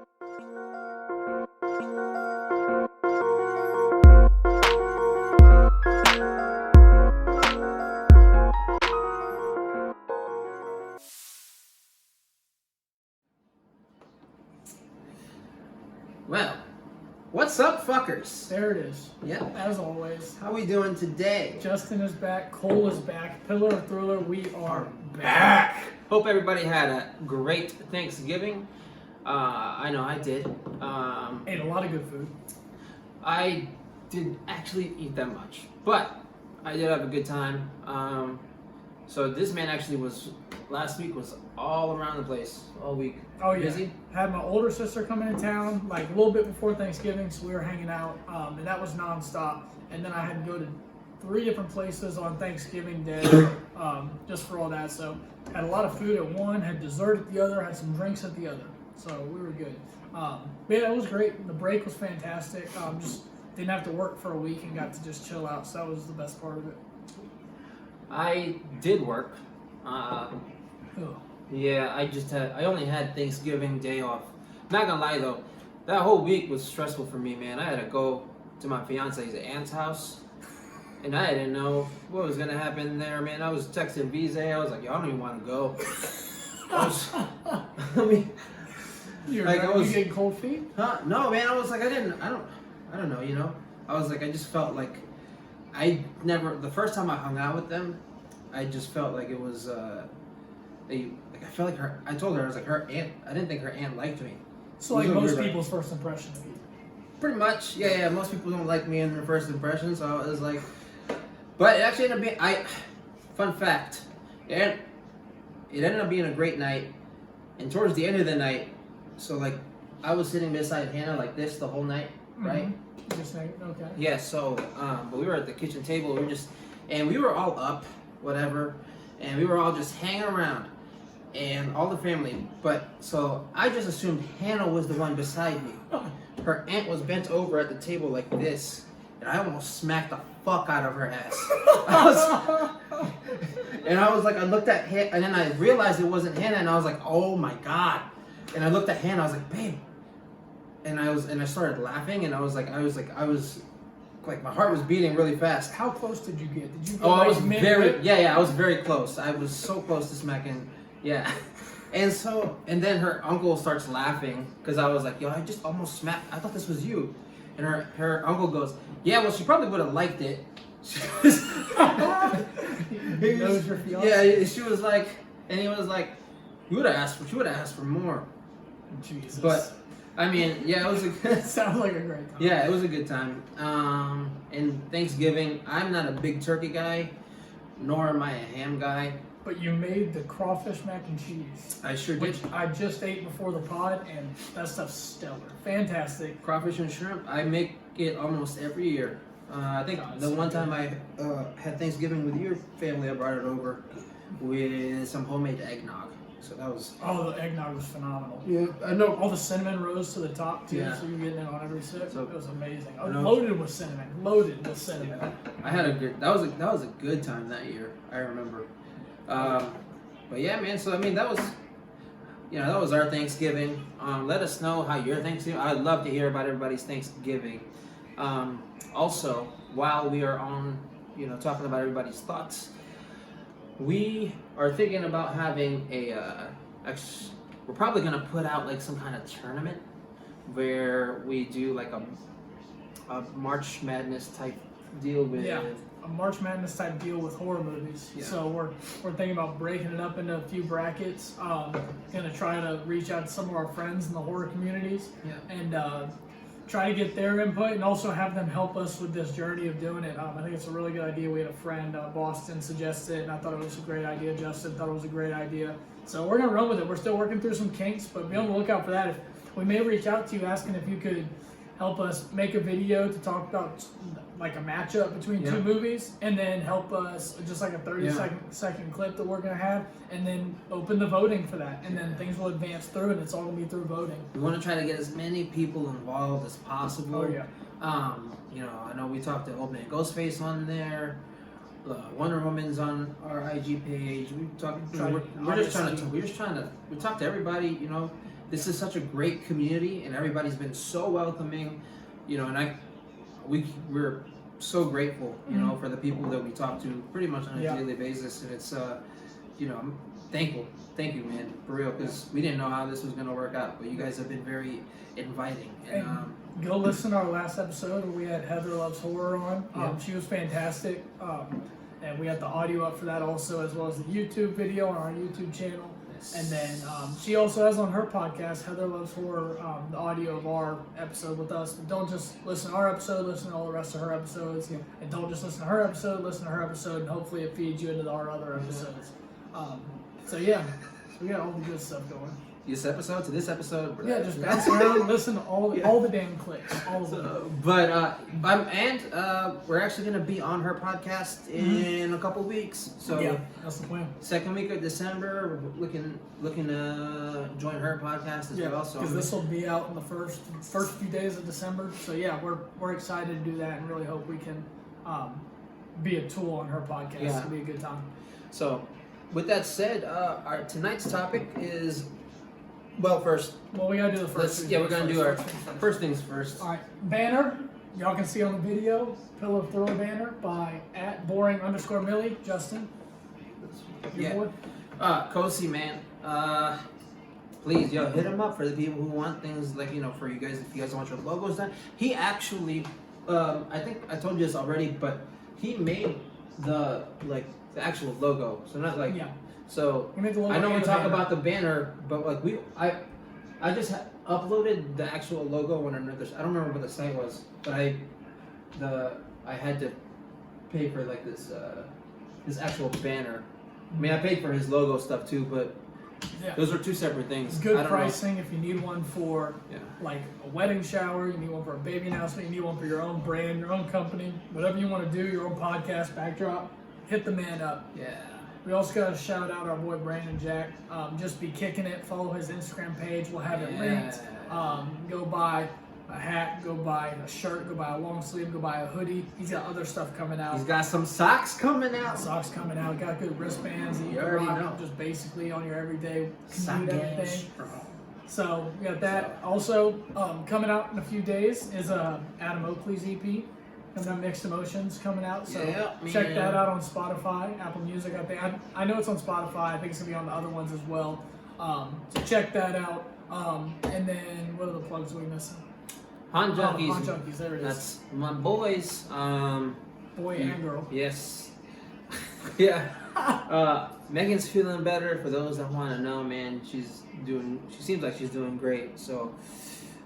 Well, what's up, fuckers? There it is. Yep. As always. How we doing today? Justin is back. Cole is back. Pillar of Thriller, we are back. Hope everybody had a great Thanksgiving. I know I did. Ate a lot of good food. I didn't actually eat that much, but I did have a good time. So this man actually last week was all around the place all week. Oh yeah. Busy? Had my older sister come into town like a little bit before Thanksgiving, so we were hanging out, and that was nonstop. And then I had to go to 3 different places on Thanksgiving Day, just for all that. So had a lot of food at one, had dessert at the other, had some drinks at the other. So we were good. But yeah, it was great. The break was fantastic. Just didn't have to work for a week and got to just chill out. So that was the best part of it. I did work. Ugh. Yeah, I only had Thanksgiving Day off. Not gonna lie though, that whole week was stressful for me, man. I had to go to my fiance's aunt's house, and I didn't know what was gonna happen there, man. I was texting Visa. I was like, yo, I don't even want to go. I mean, You getting cold feet? huh? No, man. I was like, I don't know, you know. I was like, I just felt like the first time I hung out with them, I just felt like it was, I felt like I told her, I was like, her aunt, I didn't think her aunt liked me. So like most people's first impression of you. Pretty much, yeah. Most people don't like me in their first impression, so it was like, but it actually ended up being, fun fact, it ended up being a great night, and towards the end of the night, so like, I was sitting beside Hannah like this the whole night, right? Mm-hmm. Just like, okay. Yeah, so, but we were at the kitchen table, we were all up, whatever, and we were all just hanging around, and all the family, but, so, I just assumed Hannah was the one beside me. Her aunt was bent over at the table like this, and I almost smacked the fuck out of her ass. I looked at Hannah, and then I realized it wasn't Hannah, and I was like, oh my god. And I looked at Hannah, I was like, babe. And I started laughing, and I was like, my heart was beating really fast. How close did you get? Did you get I was I was very close. I was so close to smacking, yeah. And then her uncle starts laughing, because I was like, yo, I just almost smacked, I thought this was you. And her uncle goes, yeah, well, she probably would have liked it. Yeah, she was like, and he was like, she would have asked for more. Jesus. But, I mean, yeah, it was sounds like a great time. Yeah, it was a good time. And Thanksgiving, I'm not a big turkey guy, nor am I a ham guy. But you made the crawfish mac and cheese. I sure did. Which I just ate before the pod, and that stuff's stellar. Fantastic. Crawfish and shrimp, I make it almost every year. I think the one time I had Thanksgiving with your family, I brought it over with some homemade eggnog. So that was... Oh, the eggnog was phenomenal. Yeah, I know. All the cinnamon rose to the top, too, Yeah. so you're getting it on every sip. So, it was amazing. Loaded with cinnamon. Loaded with cinnamon. Yeah. I had that was a good time that year, I remember. But yeah, man, so I mean, that was our Thanksgiving. Let us know how your Thanksgiving, I'd love to hear about everybody's Thanksgiving. Also, while we are on, talking about everybody's thoughts, we are thinking about having we're probably going to put out like some kind of tournament where we do like a March Madness type deal with... Yeah, a March Madness type deal with horror movies. Yeah. So we're thinking about breaking it up into a few brackets. Going to try to reach out to some of our friends in the horror communities. Yeah. And try to get their input and also have them help us with this journey of doing it. I think it's a really good idea. We had a friend, Boston, suggested it, and I thought it was a great idea. Justin thought it was a great idea. So we're going to run with it. We're still working through some kinks, but be on the lookout for that. If we may reach out to you asking if you could help us make a video to talk about like a matchup between two movies, and then help us just like a 30-second clip that we're going to have, and then open the voting for that, and then things will advance through, and it's all going to be through voting. We want to try to get as many people involved as possible. Oh yeah. I know we talked to Open and Ghostface on there. Wonder Woman's on our IG page. We talk to everybody, this is such a great community, and everybody's been so welcoming, you know, and we're so grateful, you know, for the people that we talk to pretty much on a daily basis, and it's, you know, I'm thankful. Thank you, man, for real, because we didn't know how this was going to work out, but you guys have been very inviting. And go listen to our last episode where we had Heather Loves Horror on. She was fantastic, and we had the audio up for that also, as well as the YouTube video on our YouTube channel. And then she also has on her podcast, Heather Loves Horror, the audio of our episode with us. But don't just listen to our episode, listen to all the rest of her episodes. And don't just listen to her episode, listen to her episode, and hopefully it feeds you into our other episodes. So we got all the good stuff going. This episode to this episode. Yeah, just bounce around, listen to all the damn clicks. All of them. But we're actually going to be on her podcast in a couple weeks. So yeah, that's the plan. Second week of December, we're looking to join her podcast as well. So because this will be out in the first few days of December. So yeah, we're excited to do that and really hope we can be a tool on her podcast. Yeah. It'll be a good time. So with that said, our tonight's topic is. Well, we gotta do the first. We're gonna do our first things first. All right, banner. Y'all can see on the video, Pillow Throw banner by @boring_Millie. Justin, your boy. Kosi, man. Please, yo, hit him up for the people who want things like, you know, for you guys, if you guys want your logos done. He actually, I think I told you this already, but he made the actual logo. So not like. Yeah. So I know we talk about the banner, but like I just uploaded the actual logo on another. I don't remember what the site was, but I had to pay for like this actual banner. I mean, I paid for his logo stuff too, but those are two separate things. It's good pricing if you need one for like a wedding shower, you need one for a baby announcement, you need one for your own brand, your own company, whatever you want to do, your own podcast backdrop. Hit the man up. Yeah. We also got to shout out our boy Brandon Jack. Just be kicking it. Follow his Instagram page. We'll have it linked. Go buy a hat. Go buy a shirt. Go buy a long sleeve. Go buy a hoodie. He's got other stuff coming out. He's got some socks coming out. Got good wristbands that you can rock just basically on your everyday commute everything. So we got that. Also coming out in a few days is Adam Oakley's EP. Coming out, Mixed Emotions coming out, so check that out on Spotify, Apple Music. I know it's on Spotify. I think it's gonna be on the other ones as well. So check that out. And then what are the plugs we missing? Haunt Junkies. Haunt Junkies. There it is. That's my boys. Boy and girl. Yes. Megan's feeling better. For those that want to know, man, she seems like she's doing great. So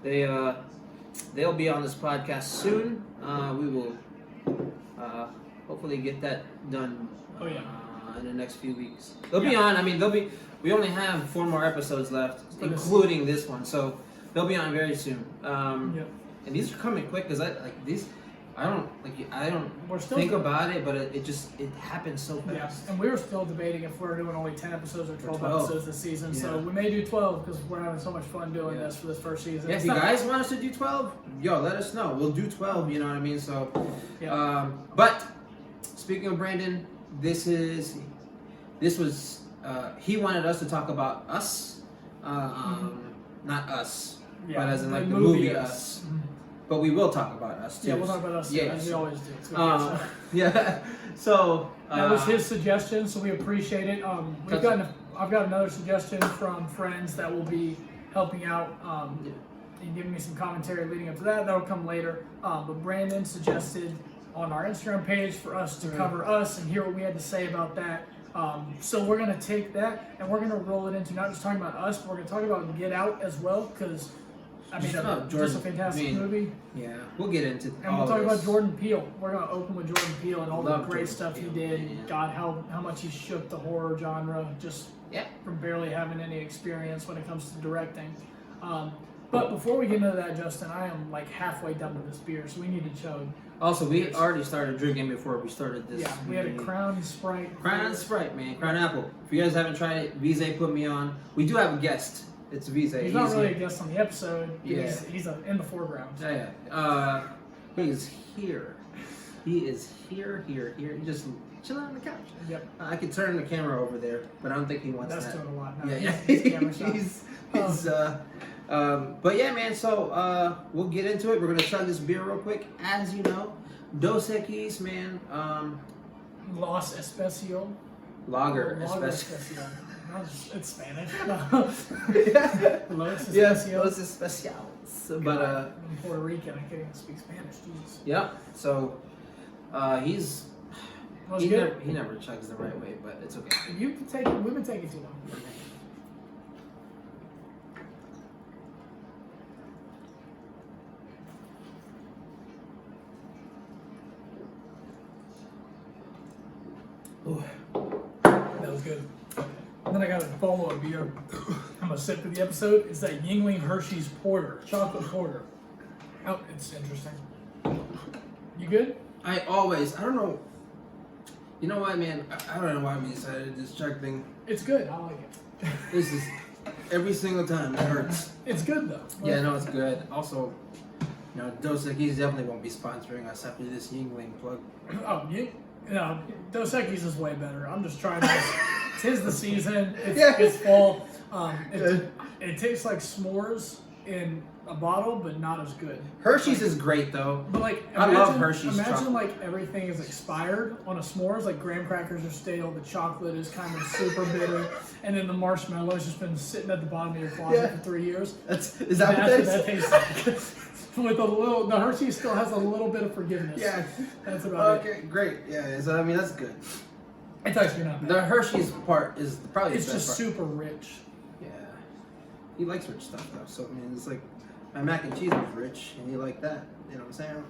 they'll be on this podcast soon. We will hopefully get that done in the next few weeks. They'll be on. I mean, we only have 4 more episodes left, including this one. So they'll be on very soon. And these are coming quick because I don't think about it, but it happens so fast. Yeah, and we were still debating if we're doing only 10 episodes or 12 episodes this season. Yeah. So we may do 12 because we're having so much fun doing this for this first season. Yeah, if you guys want us to do 12, yo, let us know. We'll do 12. You know what I mean? So, but speaking of Brandon, he wanted us to talk about Us, not Us, but as in like the movie Us. Mm-hmm. But we will talk about Us too. Yeah, we'll talk about Us too, as we always do. It's So that was his suggestion, so we appreciate it. I've got another suggestion from friends that will be helping out and giving me some commentary leading up to that. That'll come later. But Brandon suggested on our Instagram page for us to cover Us and hear what we had to say about that. So we're gonna take that and we're gonna roll it into not just talking about Us, but we're gonna talk about Get Out as well, because just a fantastic movie. Yeah, we'll get into and we'll talk about Jordan Peele. We're gonna open with Jordan Peele and all the great stuff he did. Yeah. God, how much he shook the horror genre just from barely having any experience when it comes to directing. But before we get into that, Justin, I am like halfway done with this beer, so we need to chug. Also, we already started drinking before we started this. Yeah, we had a Crown Sprite. Crown Sprite, man. Crown Apple. If you guys haven't tried it, Vise put me on. We do have a guest. It's Vise. He's not really a guest on the episode. Yeah. He's in the foreground. Yeah. He's here. He is here. He's just chilling on the couch. Yep. I could turn the camera over there, but I don't think he wants that. That's doing a lot now. Yeah. His camera shot. But yeah, man. So we'll get into it. We're gonna chug this beer real quick. As you know, Dos Equis, man. Los Especial. Lager Lager Especial. Especial. It's Spanish. Los Yes, Especial. Los Especials. But I'm Puerto Rican. I can't even speak Spanish. Jesus. yeah. So he's Was he good. never chugs the right way, but it's okay. We've been taking too long. Ooh. That was good. And then I got a follow-up beer. I'm gonna sip for the episode. It's that Yingling Hershey's Porter, chocolate porter. Oh, it's interesting. You good? I don't know. You know what, man? I don't know why we decided this chug thing. It's good. I like it. This is every single time it hurts. It's good though. Yeah, no, it's good. Also, you know, Dos Equis definitely won't be sponsoring us after this Yingling plug. Oh, no, Dos Equis is way better. I'm just trying to. Tis the season. It's, Yeah. it's fall. It tastes like s'mores in a bottle, but not as good. Hershey's is great though. But like, I love Hershey's Imagine chocolate. like everything is expired on a s'mores. Like graham crackers are stale, the chocolate is kind of super bitter, and then the marshmallow's just been sitting at the bottom of your closet for 3 years. Is that what That's that what is? that tastes like. With a little, the Hershey still has a little bit of forgiveness. Yeah. That's about it. Okay, great. Yeah, so I mean that's good. It's actually not bad. The Hershey's part is probably It's the best just part. super rich. Yeah. He likes rich stuff though, so I mean it's like my mac and cheese was rich, and you like that. You know what I'm saying?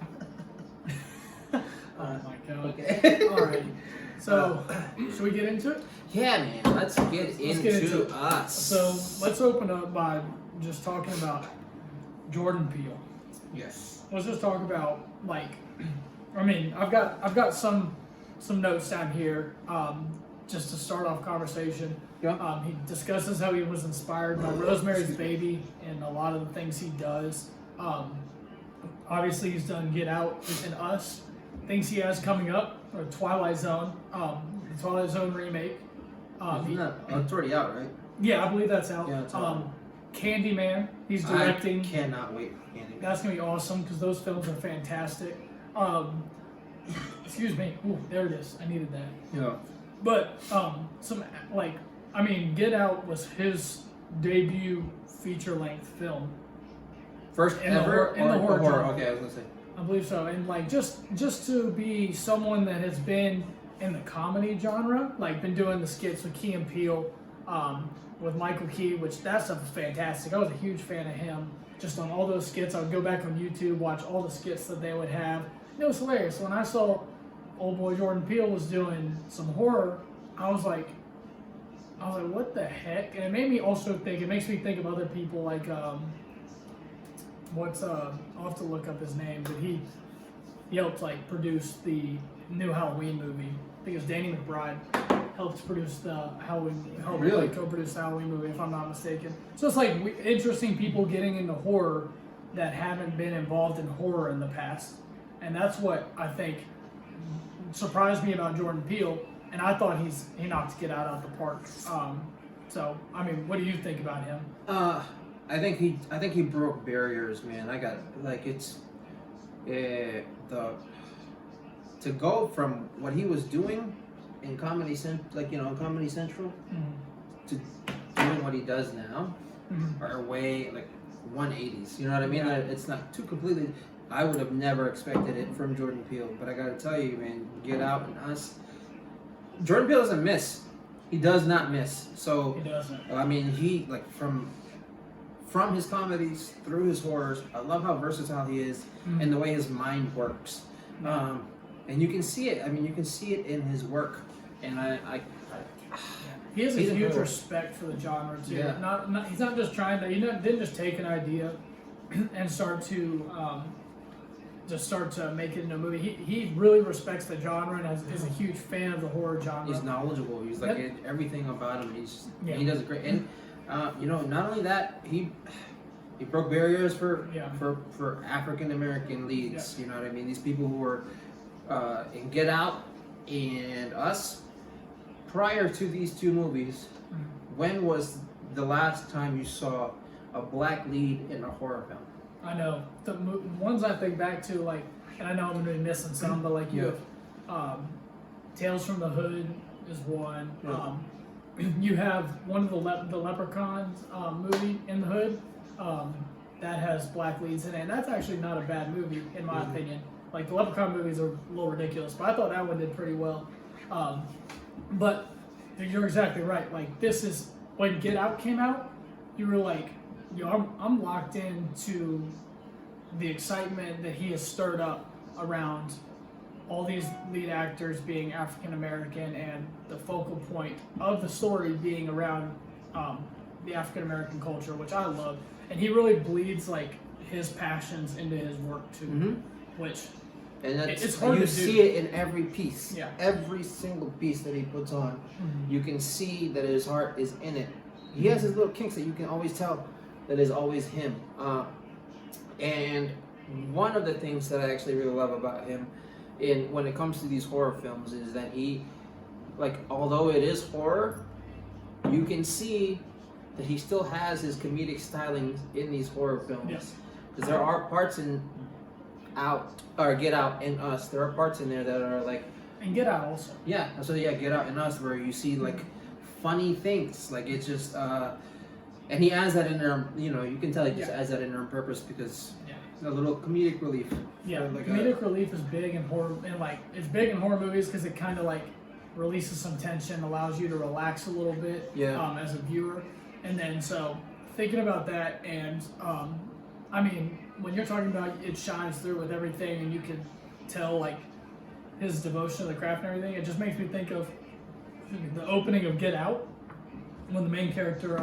Oh my god. Okay. Alrighty. So, should we get into it? Yeah, man. Let's get into it. us. So, let's open up by just talking about Jordan Peele. yes. Let's just talk about like, I mean, I've got some notes down here, just to start off conversation. Yeah. He discusses how he was inspired by Rosemary's Baby and a lot of the things he does. Obviously, he's done Get Out and Us. Things he has coming up, or Twilight Zone, the Twilight Zone remake. It's already out, right? Yeah, I believe that's out. Yeah, it's out. Candyman, he's directing. I cannot wait for Candyman. That's gonna be awesome because those films are fantastic. Excuse me. Ooh, there it is. I needed that. Yeah. But Get Out was his debut feature-length film. First In the ever hor- in the horror genre. Okay, I was gonna say. I believe so. And like just to be someone that has been in the comedy genre, like been doing the skits with Key and Peele, with Michael Key, which that stuff is fantastic. I was a huge fan of him. Just on all those skits, I would go back on YouTube, watch all the skits that they would have. And it was hilarious. When I saw old boy Jordan Peele was doing some horror, I was like, what the heck? And it made me also think. It makes me think of other people like I'll have to look up his name, but he helped like produce the new Halloween movie. I think it was Danny McBride helped produce the Really? co-produce the Halloween movie, if I'm not mistaken. So it's like interesting people getting into horror that haven't been involved in horror in the past, and that's what I think surprised me about Jordan Peele. And I thought he knocked Get Out the park. So I mean, what do you think about him? I think he broke barriers, man. I got like it's to go from what he was doing in Comedy Central to doing what he does now are way like 180s. You know what I mean? Yeah. It's not too completely. I would have never expected it from Jordan Peele, but I gotta tell you, man, Get Out and Us. Jordan Peele doesn't miss. He does not miss. So He doesn't. I mean, he like from his comedies through his horrors. I love how versatile he is and the way his mind works. And you can see it. I mean, you can see it in his work. And He has a he's huge incredible. respect for the genre too. Yeah. He's not just trying to. Didn't just take an idea and start to make it into a movie. He really respects the genre and is a huge fan of the horror genre. He's knowledgeable. He's like Yep. everything about him. Yeah. He does it great. And not only that, he broke barriers for African American leads. Yeah. You know what I mean? These people who were in Get Out and Us. Prior to these two movies, when was the last time you saw a black lead in a horror film. I know the ones I think back to, like, and I know I'm gonna be missing some, but like you have Tales from the Hood is one. Yeah. You have one of the Leprechauns movie in the Hood that has black leads in it, and that's actually not a bad movie in my opinion. Like, the Leprechaun movies are a little ridiculous, but I thought that one did pretty well. But you're exactly right. Like, this is when Get Out came out, you were like, yo, I'm locked into the excitement that he has stirred up around all these lead actors being African American and the focal point of the story being around the African American culture, which I love. And he really bleeds like his passions into his work too, which and it's hard you to see do. it in every piece. Yeah. Every single piece that he puts on, you can see that his heart is in it. He has his little kinks that you can always tell that is always him. And one of the things that I actually really love about him when it comes to these horror films is that he, like, although it is horror, you can see that he still has his comedic styling in these horror films. Yes. Because there are parts in Get Out and Us. There are parts in there that are like, and Get Out also. yeah. So yeah, Get Out and Us, where you see like funny things. Like, it's just, and he adds that in there. You know, you can tell he just adds that in there on purpose because a little comedic relief. Yeah, like comedic relief is big in horror, and like it's big in horror movies because it kind of like releases some tension, allows you to relax a little bit as a viewer. And then so thinking about that, and I mean, when you're talking about it shines through with everything, and you can tell like his devotion to the craft and everything, it just makes me think of the opening of Get Out when the main character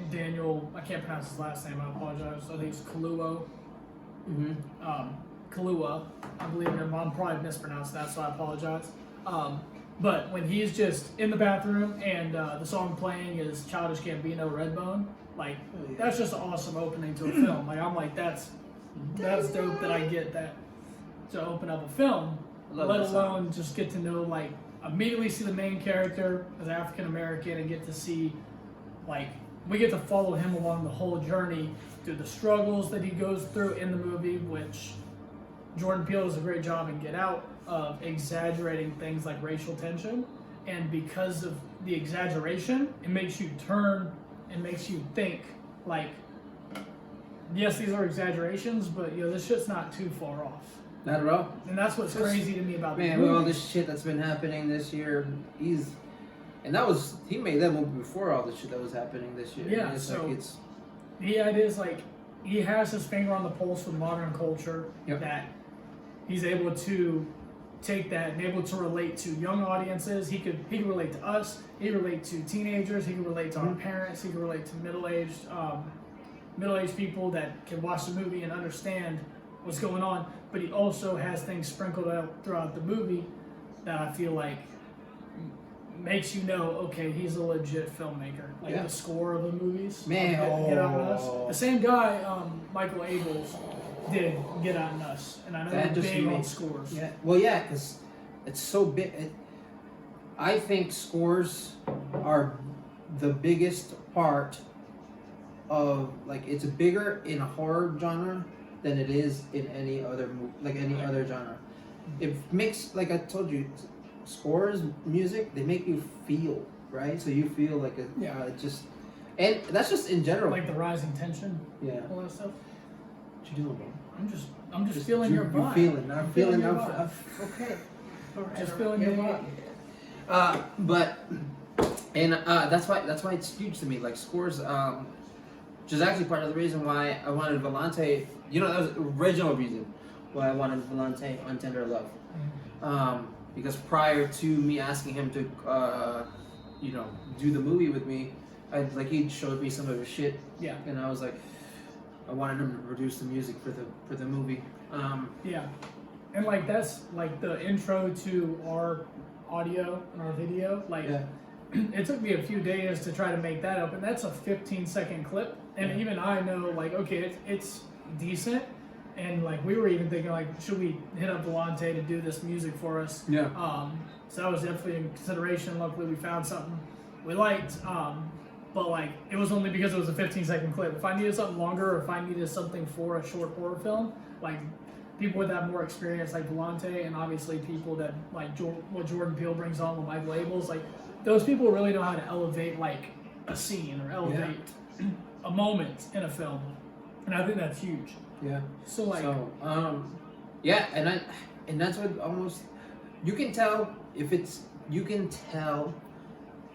Daniel, I can't pronounce his last name, I apologize. I think it's Kaluuya. Kaluuya, I believe it. I'm probably mispronounced that, so I apologize. But when he's just in the bathroom and the song playing is Childish Gambino, Redbone, like, that's just an awesome opening to a film. Like, I'm like, that's dope that I get that to open up a film, let alone just get to know, like, immediately see the main character as African American and get to see, like, we get to follow him along the whole journey through the struggles that he goes through in the movie, which Jordan Peele does a great job in Get Out of exaggerating things like racial tension. And because of the exaggeration, it makes you turn and makes you think, like, yes, these are exaggerations, but, you know, this shit's not too far off. Not at all. And that's what's crazy to me about the Man, with all this shit that's been happening this year, he made that movie before all the shit that was happening this year. Yeah, it's so like it's he has his finger on the pulse of modern culture, that he's able to take that and able to relate to young audiences. He could relate to us. He could relate to teenagers. He could relate to our parents. He could relate to middle-aged people that can watch the movie and understand what's going on. But he also has things sprinkled out throughout the movie that I feel like makes you know, okay, he's a legit filmmaker. Like the score of the movies. Man, Get Out and Us. The same guy, Michael Abels, did Get Out and Us, and I know he's big on scores. Yeah, well, yeah, because it's so big. I think scores are the biggest part of, like, it's bigger in a horror genre than it is in any other other genre. It makes, like I told you, scores, music, they make you feel, right? So you feel like and that's just in general. Like the rising tension. Yeah. All that stuff. What you doing, bro? I'm just feeling your vibe. I'm feeling your vibe. Okay. Just feeling your vibe. That's why it's huge to me. Like, scores, which is actually part of the reason why I wanted Volante. You know, that was the original reason why I wanted Volante on Tender Love. Because prior to me asking him to, do the movie with me, he showed me some of his shit. Yeah. And I was like, I wanted him to produce the music for the movie. And like that's like the intro to our audio and our video. It took me a few days to try to make that up, and that's a 15-second clip. And even I know, like, okay, it's decent. And like we were even thinking, like, should we hit up Volante to do this music for us? So that was definitely in consideration. Luckily, we found something we liked. but like it was only because it was a 15-second clip. If I needed something longer, or if I needed something for a short horror film, like people with that more experience, like Volante, and obviously people that like what Jordan Peele brings on with Mike Labels, like those people really know how to elevate like a scene or elevate a moment in a film, and I think that's huge. Yeah. So like, yeah, and that's what almost you can tell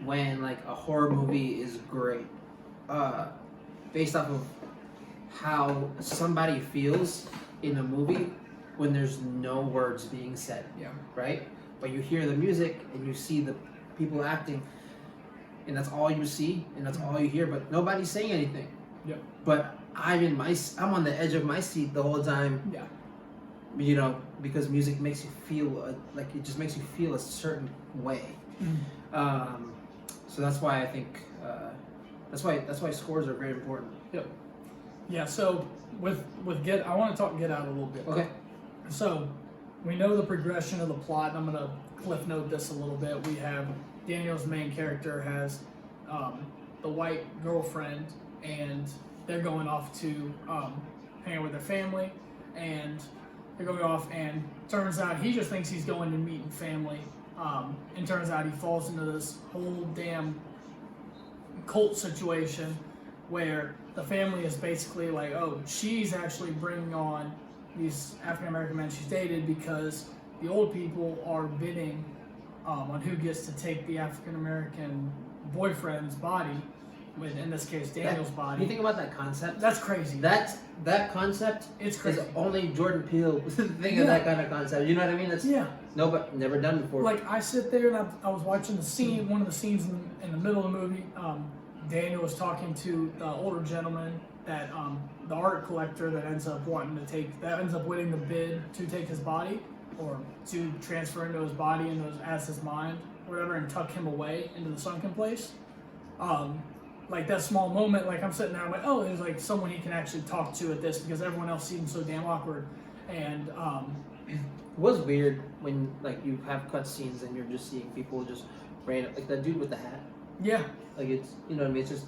when like a horror movie is great, based off of how somebody feels in a movie when there's no words being said. Yeah. Right? But you hear the music and you see the people acting, and that's all you see and that's all you hear, but nobody's saying anything. Yep. But I'm on the edge of my seat the whole time. Yeah. You know, because music makes you feel like it just makes you feel a certain way. So that's why I think that's why scores are very important. Yep. Yeah. So with Get, I want to talk Get Out a little bit. Okay. So we know the progression of the plot, and I'm gonna cliff note this a little bit. We have Daniel's main character has the white girlfriend, and they're going off to hang out with their family, and they're going off, and turns out he just thinks he's going to meet family, and turns out he falls into this whole damn cult situation where the family is basically like, oh, she's actually bringing on these African American men she's dated because the old people are bidding on who gets to take the African American boyfriend's body, with in this case Daniel's body. You think about that concept? That's crazy. That concept It's crazy. is only Jordan Peele think of that kind of concept. You know what I mean? That's never done before. Like I sit there and I was watching the scene, one of the scenes in the middle of the movie. Daniel was talking to the older gentleman that the art collector that ends up winning the bid to take his body, or to transfer into his body and as his mind, or whatever, and tuck him away into the sunken place. Like that small moment, like I'm sitting there, I'm like, oh, there's like someone he can actually talk to at this, because everyone else seems so damn awkward. And it was weird when like you have cut scenes and you're just seeing people just random, like that dude with the hat. Yeah. Like it's, you know what I mean? It's just,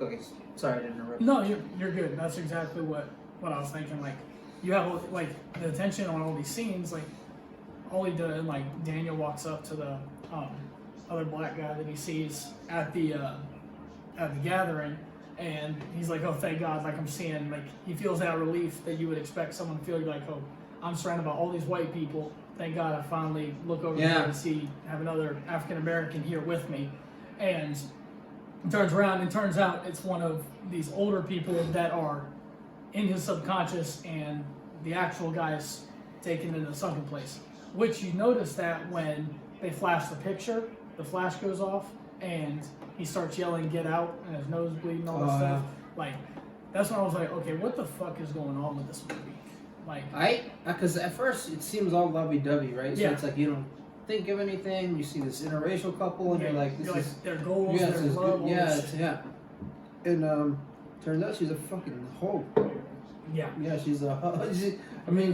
okay, sorry to interrupt. No, you're good. That's exactly what I was thinking. Like, you have like the attention on all these scenes. Like, all he did, and like Daniel walks up to the other black guy that he sees at the gathering, and he's like, oh, thank God, like I'm seeing, like he feels that relief that you would expect someone to feel. You're like, oh, I'm surrounded by all these white people. Thank God I finally look over here and have another African American here with me. And turns around and turns out it's one of these older people that are in his subconscious, and the actual guy's taken into the sunken place. Which you notice that when they flash the picture, the flash goes off and he starts yelling, "Get out," and his nose bleeding, all this stuff. Like, that's when I was like, okay, what the fuck is going on with this movie? Like, because at first it seems all lovey-dovey, right? So Yeah. it's like you don't think of anything. You see this interracial couple, and you're like, this is their goals, their this is love, good. all this. And turns out she's a fucking hoe. Yeah. Yeah, she's a.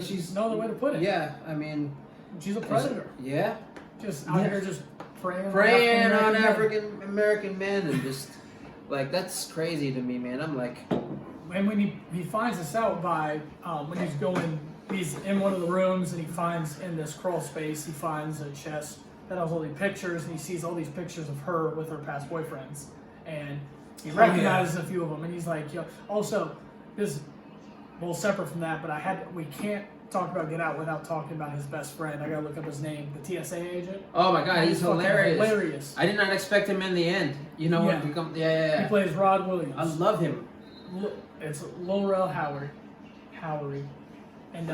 She's no other way to put it. Yeah, I mean, she's a predator. Yeah. Just out here, just preying on African American men, and just like that's crazy to me, man. I'm like, and when he finds this out by when he's in one of the rooms, and he finds in this crawl space, he finds a chest that has all these pictures, and he sees all these pictures of her with her past boyfriends, and he recognizes a few of them, and he's like, yo. Also, this, well, separate from that, but we can't talk about Get Out without talking about his best friend. I gotta look up his name, the TSA agent. Oh my God, he's hilarious. Hilarious. I did not expect him in the end. You know what? He plays Rod Williams. I love him. It's Laurel Howery. And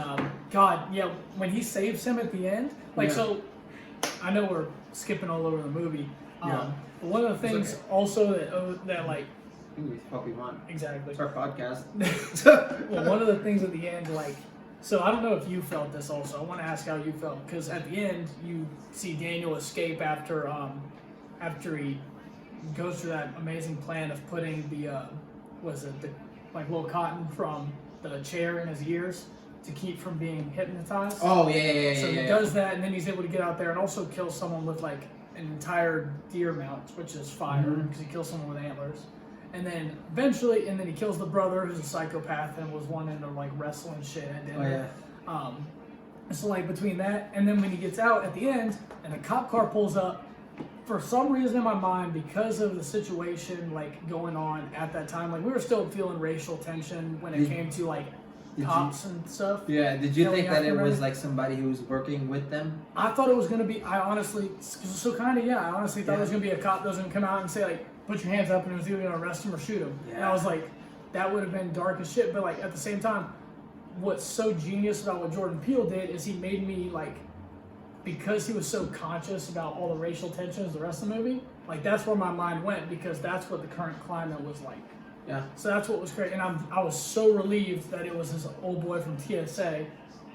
God, yeah, when he saves him at the end, so I know we're skipping all over the movie. But one of the things also that like, ooh, Pokemon. Exactly. It's our podcast. Well, one of the things at the end, like, so I don't know if you felt this also. I want to ask how you felt, because at the end you see Daniel escape after he goes through that amazing plan of putting the little cotton from the chair in his ears to keep from being hypnotized. Oh yeah. So he does that, and then he's able to get out there and also kill someone with like an entire deer mount, which is fire because he kills someone with antlers. And then eventually, he kills the brother who's a psychopath and was wanting to like wrestle and shit at dinner. So like between that and then when he gets out at the end and a cop car pulls up, for some reason in my mind, because of the situation like going on at that time, like we were still feeling racial tension when it came to like cops and stuff. Yeah, did you think that it was like somebody who was working with them? I thought it was gonna be. I honestly, I honestly thought it was gonna be a cop that was gonna come out and say like, "Put your hands up," and it was either gonna arrest him or shoot him. And I was like, that would have been dark as shit. But like at the same time, what's so genius about what Jordan Peele did is he made me like, because he was so conscious about all the racial tensions the rest of the movie. Like that's where my mind went because that's what the current climate was like. Yeah. So that's what was great, and I was so relieved that it was his old boy from TSA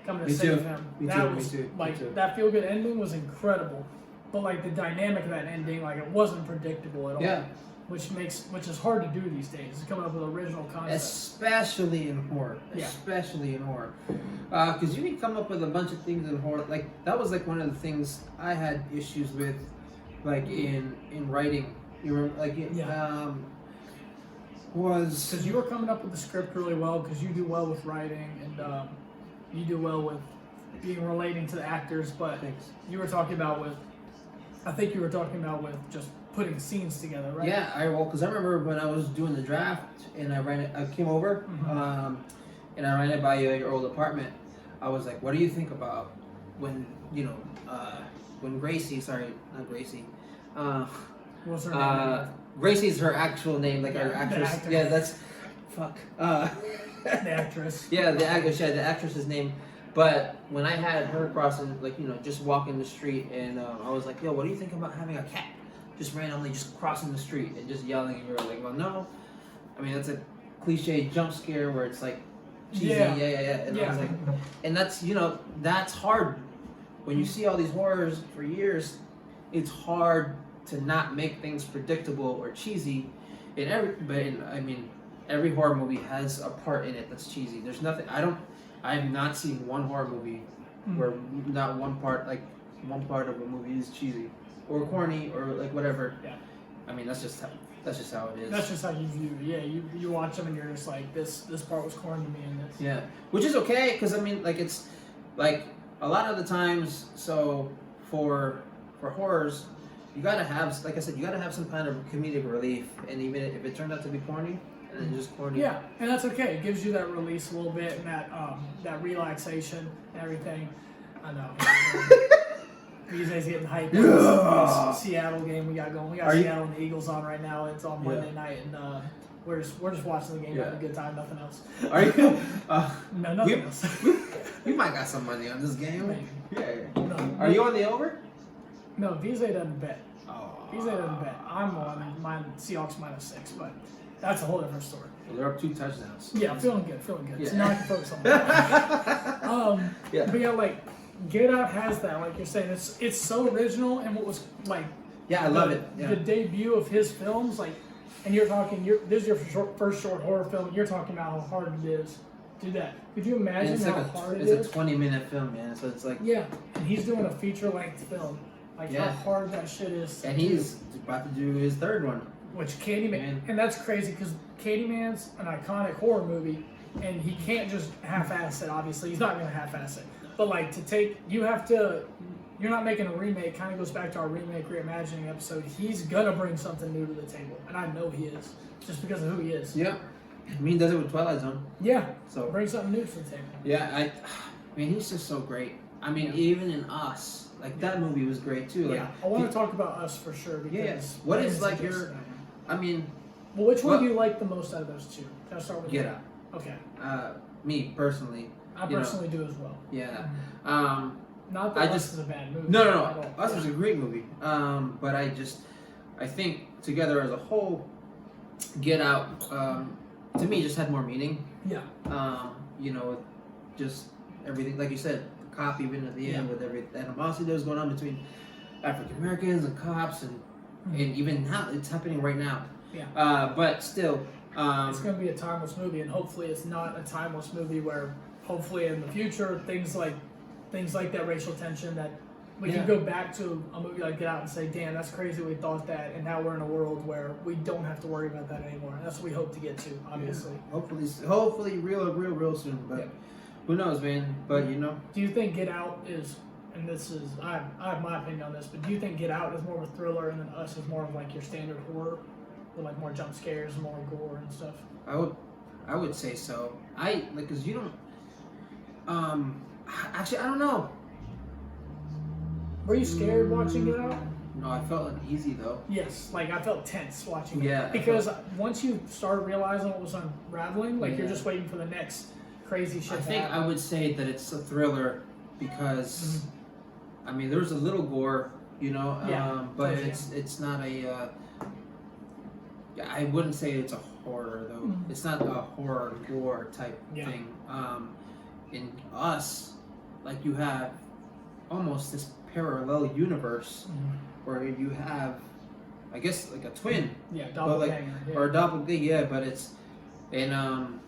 coming to save him. That feel good ending was incredible, but like the dynamic of that ending, like it wasn't predictable at all. Yeah. Which is hard to do these days. Is coming up with original concepts. Especially in horror. Yeah. Especially in horror, because you can come up with a bunch of things in horror. Like that was like one of the things I had issues with, like in writing. You remember, like was because you were coming up with the script really well because you do well with writing and you do well with being relating to the actors, but you were talking about with just putting scenes together, right? Yeah, because I remember when I was doing the draft and I came over and I ran it by your old apartment. I was like, what do you think about when when Gracie, sorry, not Gracie, what's her name? Gracie's her actual name, like her actress. Yeah, that's fuck. The actress. Yeah, the actress. Yeah, the actress's name. But when I had her crossing, like just walking the street, and I was like, "Yo, what do you think about having a cat just randomly just crossing the street and just yelling?" And you were like, "Well, no. I mean, that's a cliche jump scare where it's like cheesy, yeah." And I was like, and that's that's hard when you see all these horrors for years. It's hard to not make things predictable or cheesy. Every horror movie has a part in it that's cheesy. There's nothing. I have not seen one horror movie where not one part of a movie is cheesy or corny or like whatever. Yeah. I mean that's just how it is. That's just how you view it. Yeah, you watch them and you're just like this part was corny to me in this. Yeah, which is okay because I mean like it's like a lot of the times. So for horrors, you gotta have, like I said, you gotta have some kind of comedic relief, and even if it turned out to be corny, and then just corny. Yeah, and that's okay. It gives you that release a little bit and that relaxation and everything. I know. These days getting hyped. Yeah. This Seattle game we got going. We got Seattle and the Eagles on right now. It's on Monday night, and we're just watching the game, having a good time. Nothing else. Are you? No, nothing else. We might got some money on this game. Maybe. Yeah. No, Are you on the over? No, VZ doesn't bet. Oh. VZ doesn't bet. I'm on mine. Seahawks -6, but that's a whole different story. Well, they're up 2 touchdowns. Yeah, I'm feeling good. Yeah. So now I can focus on that. But yeah, like Get Out has that. Like you're saying, it's so original, and what was like. Yeah, I love it. Yeah. The debut of his films, like, and you're talking. This is your first short horror film. You're talking about how hard it is to do that. Could you imagine how hard it is? It's a 20-minute film, man. So it's like. Yeah, and he's doing a feature-length film. Like how hard that shit is. And he's about to do his third one. Which Candyman, and that's crazy because Candyman's an iconic horror movie, and he can't just half-ass it. Obviously, he's not going to half-ass it. But like you're not making a remake. Kind of goes back to our remake reimagining episode. He's gonna bring something new to the table, and I know he is, just because of who he is. Yeah, I mean, he does it with Twilight Zone. Yeah, so bring something new to the table. Yeah, I mean, he's just so great. I mean, even in Us, like that movie was great too. Like, I want to talk about Us for sure. Because what is like your? I mean, well, which one do you like the most out of those two? Can I start with Get Out? Okay. Me personally. I personally do as well. Yeah. Not that Us is a bad movie. No. Us is a great movie. But I think together as a whole, Get Out, to me, just had more meaning. Yeah. Just everything, like you said, the cop even at the end with every animosity that was going on between African Americans and cops, and even now it's happening right now. Yeah. But still, it's going to be a timeless movie, and hopefully it's not a timeless movie where hopefully in the future things like that racial tension that we can go back to a movie like Get Out and say, damn, that's crazy we thought that, and now we're in a world where we don't have to worry about that anymore. And that's what we hope to get to, obviously. Yeah. Hopefully real soon, but who knows, man. But you know. Do you think Get Out is, and this is, I have my opinion on this, but do you think Get Out is more of a thriller and then Us is more of like your standard horror? With like more jump scares, more gore and stuff? I would say so. Cause you don't, actually, I don't know. Were you scared watching Get Out? No, I felt uneasy though. Yes, like I felt tense watching it. Yeah. Because once you started realizing what was unraveling, like you're just waiting for the next crazy shit I to think happen. I would say that it's a thriller because, I mean, there's a little gore, you know, but it's not a. I wouldn't say it's a horror though. It's not a horror gore type thing. In Us, like you have almost this parallel universe where you have, I guess, like a twin. Yeah, doppelganger. Or a doppelganger, but it's, and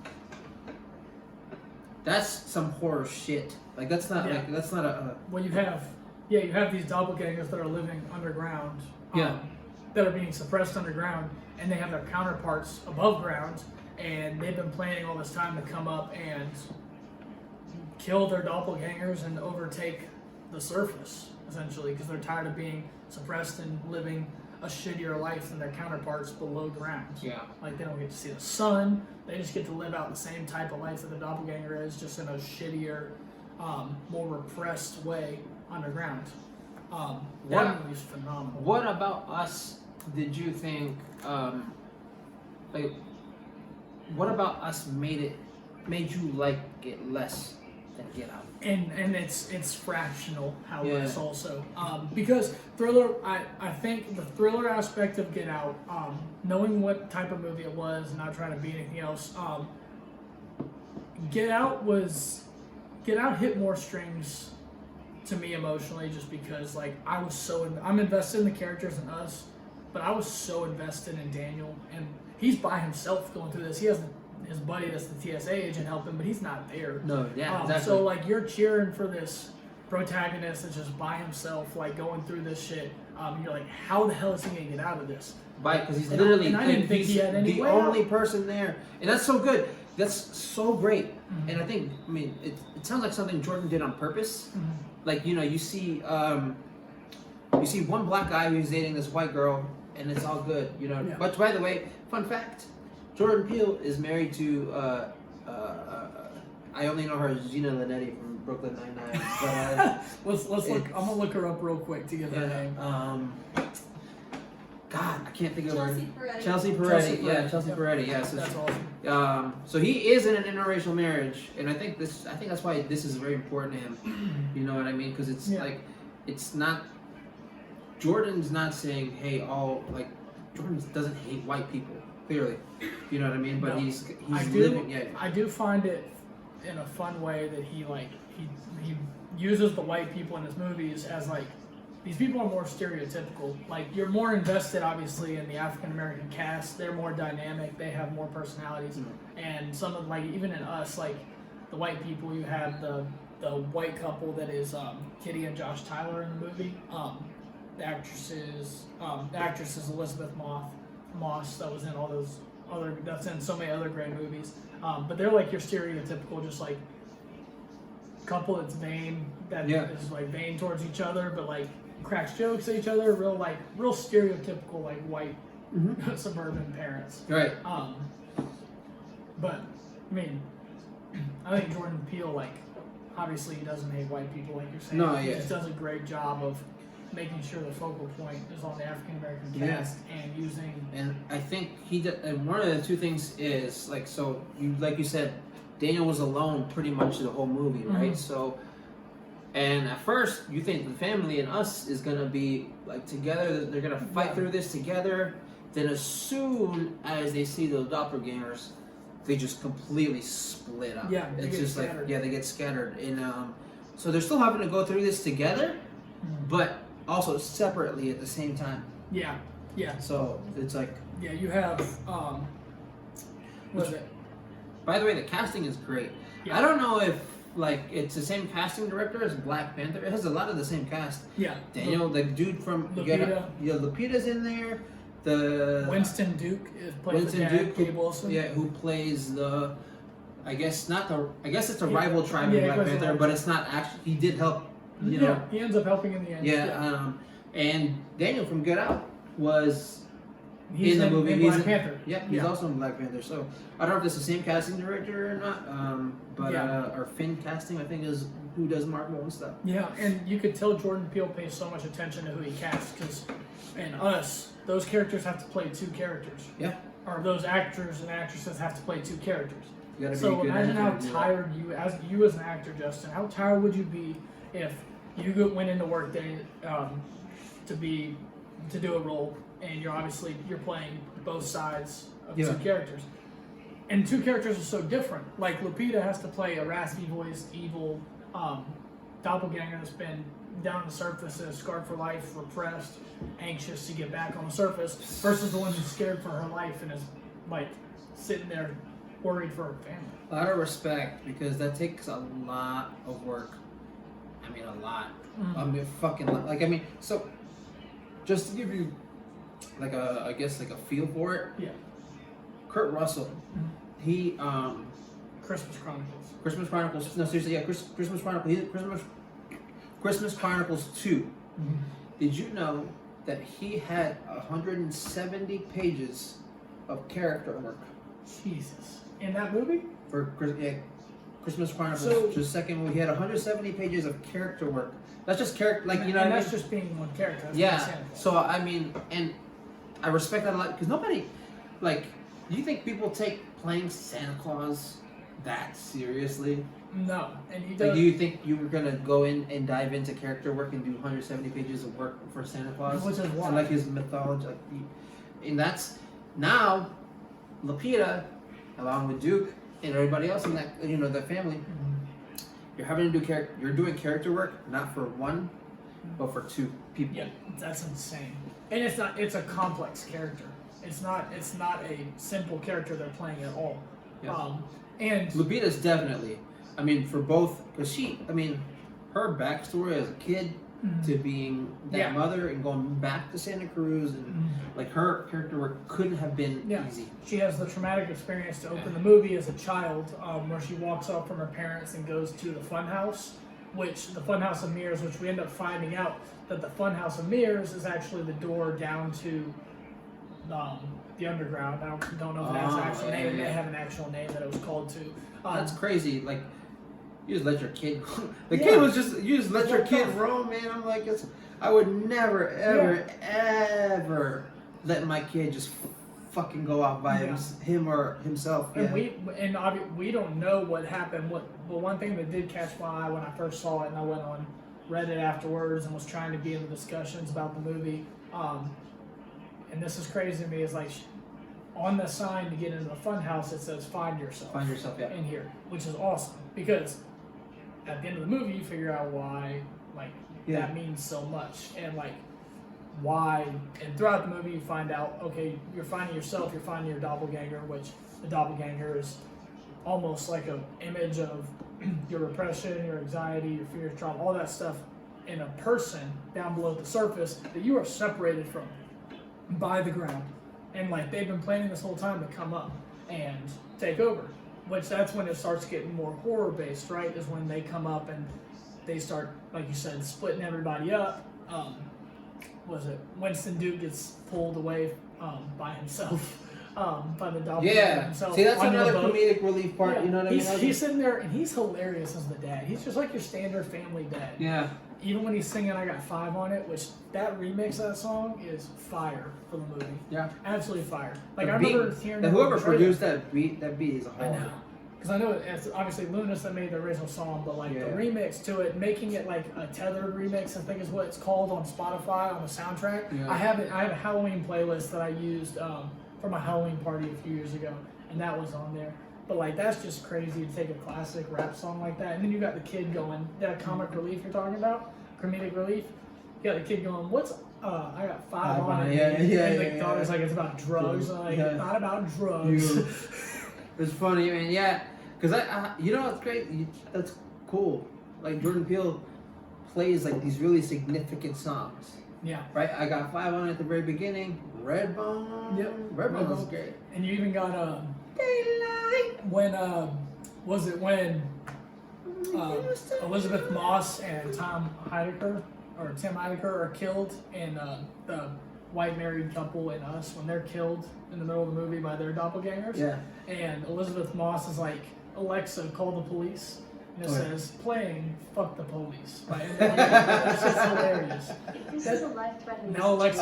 that's some horror shit. Like that's not like that's not a. Well, you have these doppelgangers that are living underground. That are being suppressed underground, and they have their counterparts above ground, and they've been planning all this time to come up and kill their doppelgangers and overtake the surface, essentially, because they're tired of being suppressed and living a shittier life than their counterparts below ground. Yeah. Like, they don't get to see the sun, they just get to live out the same type of life that the doppelganger is, just in a shittier, more repressed way underground. That movie's phenomenal. What about Us did you think, like, what about Us made you like it less than Get Out? And it's fractional how it's also. Because thriller, I think the thriller aspect of Get Out, knowing what type of movie it was and not trying to be anything else, Get Out hit more strings to me emotionally, just because like I'm invested in the characters in Us, but I was so invested in Daniel, and he's by himself going through this. He has his buddy that's the TSA agent help him, but he's not there. No, exactly. So like you're cheering for this protagonist that's just by himself, like going through this shit. You're like, how the hell is he gonna get out of this? Because he's literally and I didn't think he had any the way only out. person there, and that's so good. That's so great. And I think, I mean, it sounds like something Jordan did on purpose. Like, you know, you see one black guy who's dating this white girl, and it's all good, you know. But by the way, fun fact, Jordan Peele is married to I only know her as Gina Linetti from Brooklyn Nine-Nine. But let's look. I'm gonna look her up real quick to get her name. God, I can't think of her. Chelsea Peretti. Chelsea Peretti. Yeah, Chelsea Peretti. Yeah, so that's awesome. So he is in an interracial marriage, and I think that's why this is very important to him. You know what I mean? Because it's like, it's not. Jordan's not saying, hey, Jordan doesn't hate white people. Clearly, you know what I mean. But he's living. Yeah. I do find it in a fun way that he uses the white people in his movies as like. These people are more stereotypical. Like, you're more invested, obviously, in the African American cast. They're more dynamic. They have more personalities. And some of, like, even in Us, like, the white people, you have the white couple that is Kitty and Josh Tyler in the movie. The actress is Elizabeth Moss, that was in all those that's in so many other great movies. But they're, like, your stereotypical, just, like, couple that's vain, is, like, vain towards each other, but, like, cracks jokes at each other, real stereotypical, like, white suburban parents. Right. But I mean, I think Jordan Peele, like, obviously he doesn't hate white people, like you're saying. No, he just does a great job of making sure the focal point is on the African American cast and using. And I think and one of the two things is like you said, Daniel was alone pretty much the whole movie, right? So. And at first, you think the family and Us is gonna be like together. They're gonna fight through this together. Then, as soon as they see the doppelgangers, they just completely split up. Yeah, it's just scattered. They get scattered. And so they're still having to go through this together, but also separately at the same time. Yeah. So it's like. Yeah, you have. What is it? By the way, the casting is great. Yeah. I don't know if like it's the same casting director as Black Panther. It has a lot of the same cast. Yeah. Daniel, the dude from Lupita. Lupita's in there. The Winston Duke is played for Dad, Kate Wilson. Yeah, who plays the? I guess it's a rival tribe in Black Panther, but it's not actually. He did help. You know. He ends up helping in the end. Yeah. And Daniel from Get Out was he's in the movie. In Black Panther. Yeah, he's also in Black Panther. So I don't know if it's the same casting director or not. But our Finn casting, I think, is who does Marvel and stuff. Yeah, and you could tell Jordan Peele pays so much attention to who he casts because, and us, those characters have to play two characters. Yeah. Or those actors and actresses have to play two characters. You gotta be So a good imagine how actor to do tired you as an actor, Justin. How tired would you be if you went into work day to do a role, and you're playing both sides of two characters, and two characters are so different. Like Lupita has to play a raspy voiced evil doppelganger that's been down on the surface, is scarred for life, repressed, anxious to get back on the surface, versus the one who's scared for her life and is like sitting there worried for her family. A lot of respect, because that takes a lot of work. I mean, a lot. I mean, fucking lot. Like, I mean, so just to give you like I guess like a feel for it. Yeah. Kurt Russell, he Christmas Chronicles. Christmas Chronicles. No, seriously, yeah, Christmas Chronicles. Christmas Chronicles 2. Did you know that he had 170 pages of character work? Jesus. In that movie? For Christmas Chronicles. So, just a second, he had 170 pages of character work. That's just character, like, you know. And what that's I mean? just being one character. That's Yeah. So I mean, and I respect that a lot, because nobody, like, do you think people take playing Santa Claus that seriously? No, and he does. Like, do you think you were gonna go in and dive into character work and do 170 pages of work for Santa Claus? Which is why. And like his mythology, like, and that's now Lupita, along with Duke and everybody else in that, you know, the family. You're having to do you're doing character work not for one, but for two people. Yeah, that's insane. And it's a complex character. It's not a simple character they're playing at all. Yeah. And Lupita's definitely, I mean, for both, because her backstory as a kid to being that mother and going back to Santa Cruz, and like her character work couldn't have been easy. She has the traumatic experience to open the movie as a child, where she walks off from her parents and goes to the funhouse, which the funhouse of mirrors, which we end up finding out that the funhouse of mirrors is actually the door down to the underground. I don't know if it has an actual name. It may have an actual name that it was called to. That's crazy. Like, you just let your kid. You just let your kid roam, man. I'm like, I would never, ever, ever let my kid just fucking go off by him or himself. And we don't know what happened. But one thing that did catch my eye when I first saw it, and I went on Reddit afterwards and was trying to be in the discussions about the movie. And this is crazy to me, is like on the sign to get into the fun house, it says "Find yourself." Find yourself, yeah. In here, which is awesome, because at the end of the movie, you figure out why that means so much, and like why. And throughout the movie, you find out, okay, you're finding yourself, you're finding your doppelganger, which the doppelganger is almost like an image of your repression, your anxiety, your fear, trauma, all that stuff in a person down below the surface that you are separated from by the ground. And like they've been planning this whole time to come up and take over, which that's when it starts getting more horror based, right? Is when they come up and they start, like you said, splitting everybody up. Was it Winston Duke gets pulled away by himself, by the doppelganger himself? See, that's another boat. Comedic relief part. Yeah. You know what I mean? He's sitting there and he's hilarious as the dad. He's just like your standard family dad. Yeah. Even when he's singing "I Got Five on It," which that remix of that song is fire for the movie. Yeah. Absolutely fire. Like I remember hearing whoever produced that beat is a whole. I know. Because I know it's obviously Lunas that made the original song, but like the remix to it, making it like a tethered remix, I think is what it's called on Spotify on the soundtrack. Yeah. I have a Halloween playlist that I used for my Halloween party a few years ago, and that was on there. But like that's just crazy to take a classic rap song like that, and then you got the kid going, that comic relief you're talking about, comedic relief. You got the kid going, "What's I got five on it," and the daughter's like, "It's about drugs." I'm like, not about drugs. It's funny, man. Yeah, because I you know what's great? That's cool. Like Jordan Peele plays like these really significant songs. Yeah. Right? I got 5 on at the very beginning. Redbone. Yep. Redbone was great. And you even got Daylight. when was it when Elizabeth Moss and Tim Heidecker are killed in the white married couple in Us, when they're killed in the middle of the movie by their doppelgangers. Yeah. And Elizabeth Moss is like, Alexa, call the police. And it says, playing Fuck the Police. Right? And that's just hilarious. This is a life-threatening Now Alexa's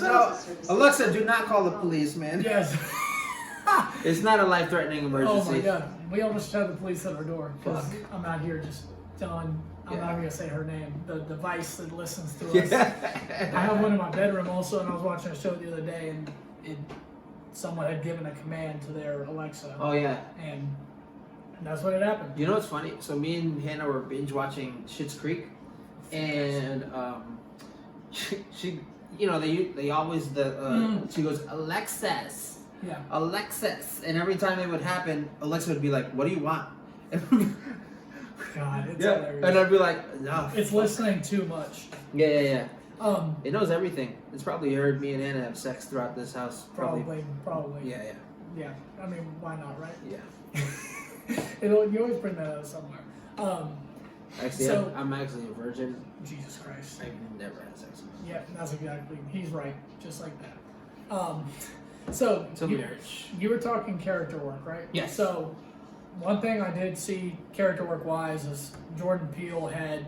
No. Alexa, do not call the police, man. Yes. It's not a life-threatening emergency. Oh my god. We almost had the police at our door. 'Cause Fuck. I'm out here just telling, I'm Yeah. not even gonna say her name, the device that listens to us. Yeah. I have one in my bedroom also, and I was watching a show the other day, and someone had given a command to their Alexa, Oh yeah. and that's what had happened. You know what's funny? So me and Hannah were binge watching Schitt's Creek, and she you know, they always she goes, Alexis, Yeah. Alexis, and every time it would happen, Alexa would be like, what do you want? God, it's Yeah, hilarious. and I'd be like, no. It's listening too much. Yeah. Um, It knows everything. It's probably heard me and Anna have sex throughout this house. probably. Yeah. Yeah. I mean, why not, right? Yeah. You always bring that up somewhere. Actually, So- I'm actually a virgin. Jesus Christ. I've never had sex. Yeah, that's exactly. He's right, just like that. So Till you, marriage. you were talking character work, right? Yes. So one thing I did see character work wise is Jordan Peele had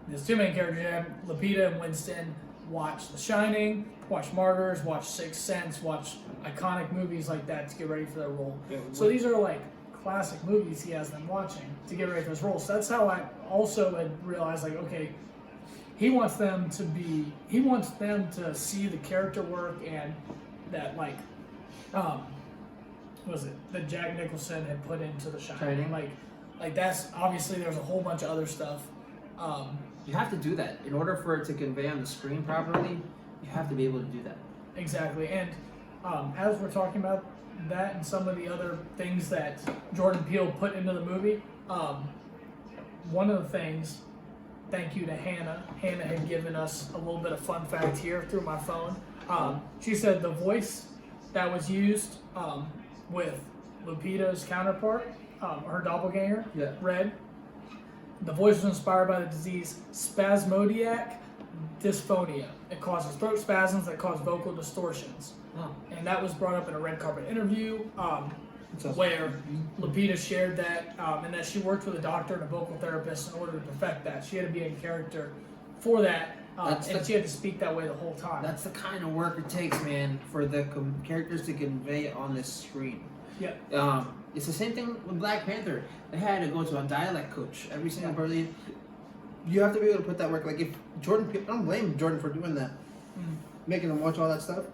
there's two main characters. You have Lupita and Winston watch The Shining, watch Martyrs, watch Sixth Sense, watch iconic movies like that to get ready for their role. Yeah, So these are like classic movies he has them watching to get ready for his role. So that's how I also had realized, like, okay, he wants them to see the character work and that, like, what was it that Jack Nicholson had put into The Shining. Like that's obviously there's a whole bunch of other stuff. You have to do that in order for it to convey on the screen properly. You have to be able to do that. Exactly, and as we're talking about that and some of the other things that Jordan Peele put into the movie, one of the things, thank you to Hannah. Hannah had given us a little bit of fun fact here through my phone. She said the voice that was used with Lupita's counterpart, her doppelganger, Yeah. Red, the voice was inspired by the disease spasmodiac dysphonia. It causes throat spasms that cause vocal distortions. Oh. And that was brought up in a red carpet interview Sounds- where Lupita shared that and that she worked with a doctor and a vocal therapist in order to perfect that. She had to be in character for that, and she had to speak that way the whole time. That's the kind of work it takes, man, for the characters to convey it on this screen. Yeah. It's the same thing with Black Panther. They had to go to a dialect coach every single person. You have to be able to put that work. Like if Jordan, I don't blame Jordan for doing that, making them watch all that stuff,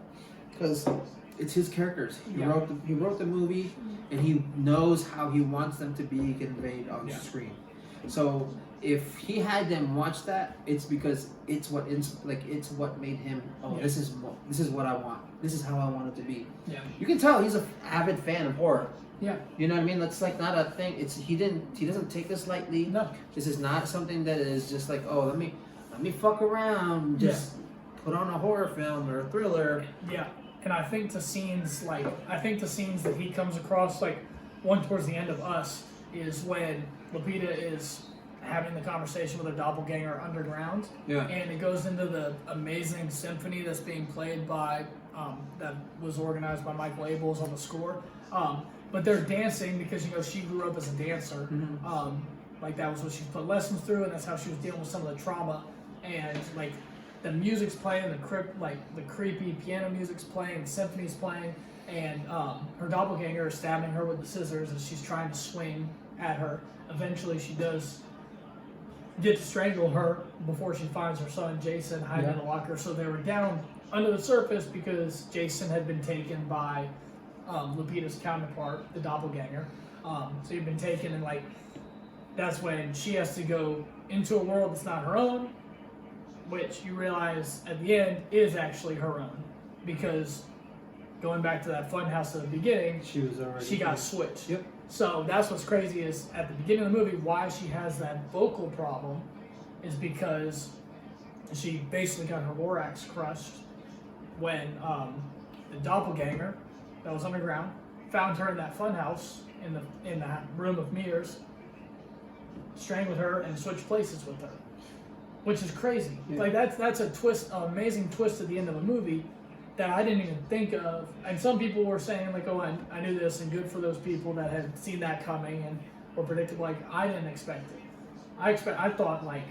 because it's his characters. He wrote the movie, and he knows how he wants them to be conveyed on screen. So if he had them watch that, it's because it's what made him. Oh, this is what I want. This is how I want it to be. Yeah. You can tell he's an avid fan of horror. Yeah. You know what I mean? That's like not a thing. He doesn't take this lightly. No. This is not something that is just like, oh, let me fuck around, just put on a horror film or a thriller. Yeah. And I think the scenes that he comes across, like one towards the end of Us, is when Lupita is having the conversation with her doppelganger underground. Yeah. And it goes into the amazing symphony that's being played by that was organized by Michael Abels on the score. But they're dancing because she grew up as a dancer. Like that was what she put lessons through, and that's how she was dealing with some of the trauma. And like the music's playing, the creepy piano music's playing, the symphony's playing, and her doppelganger is stabbing her with the scissors as she's trying to swing at her. Eventually, she does get to strangle her before she finds her son Jason hiding in a locker. So they were down under the surface because Jason had been taken by Lupita's counterpart, the doppelganger. So he'd been taken, and like that's when she has to go into a world that's not her own, which you realize at the end is actually her own, because going back to that funhouse at the beginning, she got switched. Yep. So that's what's crazy is at the beginning of the movie, why she has that vocal problem is because she basically got her thorax crushed when the doppelganger that was underground found her in that funhouse in the room of mirrors, strangled her and switched places with her, which is crazy. Yeah. Like that's a twist, an amazing twist at the end of a movie that I didn't even think of. And some people were saying like, oh, I knew this, and good for those people that had seen that coming and were predictable. Like I didn't expect it. I thought like.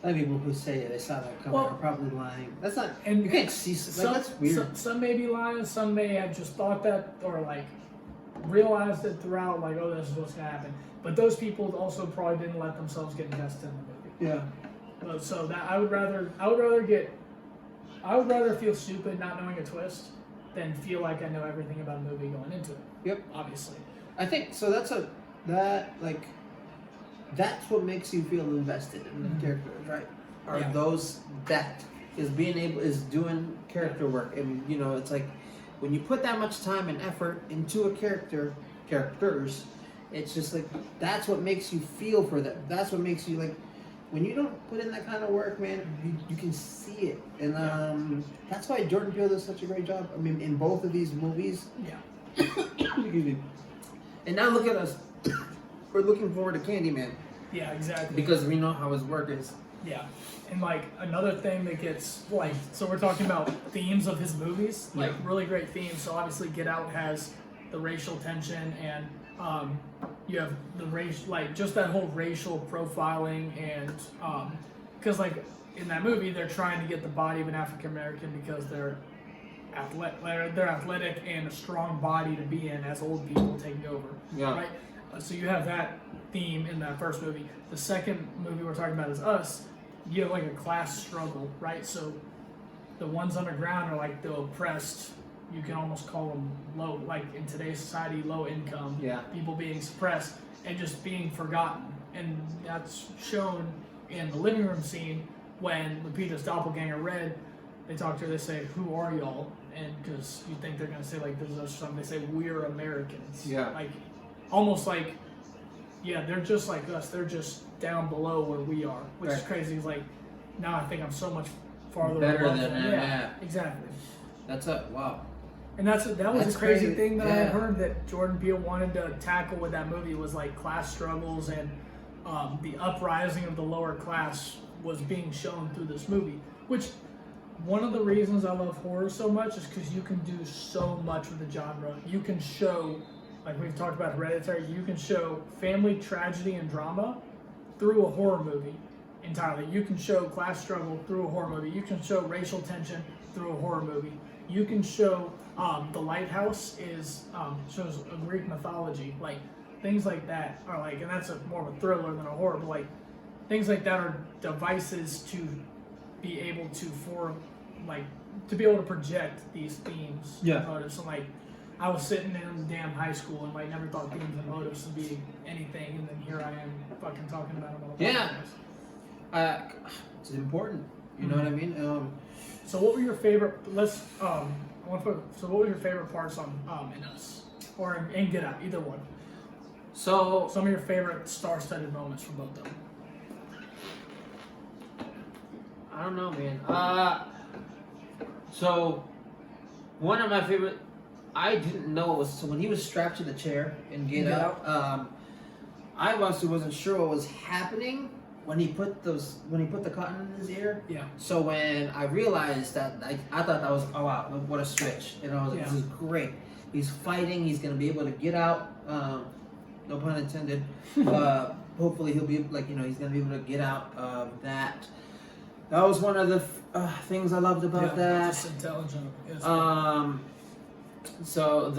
A lot of people who say they saw that coming are probably lying. That's not, And you can't see, that's weird. Some may be lying, some may have just thought that or like realized it throughout, like, oh, this is what's gonna happen. But those people also probably didn't let themselves get invested in the movie. Yeah. So that I would rather feel stupid not knowing a twist than feel like I know everything about a movie going into it. Yep. Obviously. I think so. That's what makes you feel invested in the characters, right? Are those that is doing character work, and it's like when you put that much time and effort into a characters, it's just like that's what makes you feel for them. That's what makes you like when you don't put in that kind of work, man. You can see it, and that's why Jordan Peele does such a great job. I mean, in both of these movies. Yeah. Excuse me. And now look at us. We're looking forward to Candyman. Yeah, exactly. Because we know how his work is. Yeah. And like another thing that gets like, so we're talking about themes of his movies, like really great themes. So obviously Get Out has the racial tension and you have the race, like just that whole racial profiling and because like in that movie they're trying to get the body of an African American because they're athletic and a strong body to be in as old people taking over. Yeah. Right. So you have that theme in that first movie. The second movie we're talking about is Us. You have like a class struggle, right? So the ones underground are like the oppressed. You can almost call them low, like in today's society, low income. Yeah. People being suppressed and just being forgotten. And that's shown in the living room scene when Lupita's doppelganger Red, they talk to her, they say, "Who are y'all?" And because you think they're going to say like this or something, they say, "We're Americans." Yeah. Like almost like, yeah, they're just like us. They're just down below where we are, which is crazy. It's like, now I think I'm so much farther better above than them. them. Yeah, exactly. That's wow. And that was That's a crazy crazy. thing that I Yeah. heard that Jordan Peele wanted to tackle with that movie was like class struggles and the uprising of the lower class was being shown through this movie. Which one of the reasons I love horror so much is because you can do so much with the genre. You can show, like we've talked about Hereditary, you can show family tragedy and drama through a horror movie entirely. You can show class struggle through a horror movie. You can show racial tension through a horror movie. You can show The Lighthouse shows a Greek mythology, like things like that are like, and that's more of a thriller than a horror, but like things like that are devices to be able to to be able to project these themes and motives. And like I was sitting in damn high school and like never thought themes and motives would be anything, and then here I am fucking talking about them all the Yeah. It's important. You know what I mean? So what were your favorite? So what were your favorite parts on in Us or in Get Out? Either one. So Some of your favorite star-studded moments from both of them. I don't know, man. So one of my favorite, I didn't know it was so when he was strapped to the chair in Get Out. I honestly wasn't sure what was happening when he put the cotton in his ear. Yeah. So when I realized that, I thought that was, oh wow, what a switch. And I was like, Yeah. this is great. He's fighting. He's gonna be able to get out. No pun intended. Hopefully he'll be like, he's gonna be able to get out of that. That was one of the things I loved about that. Just intelligent. So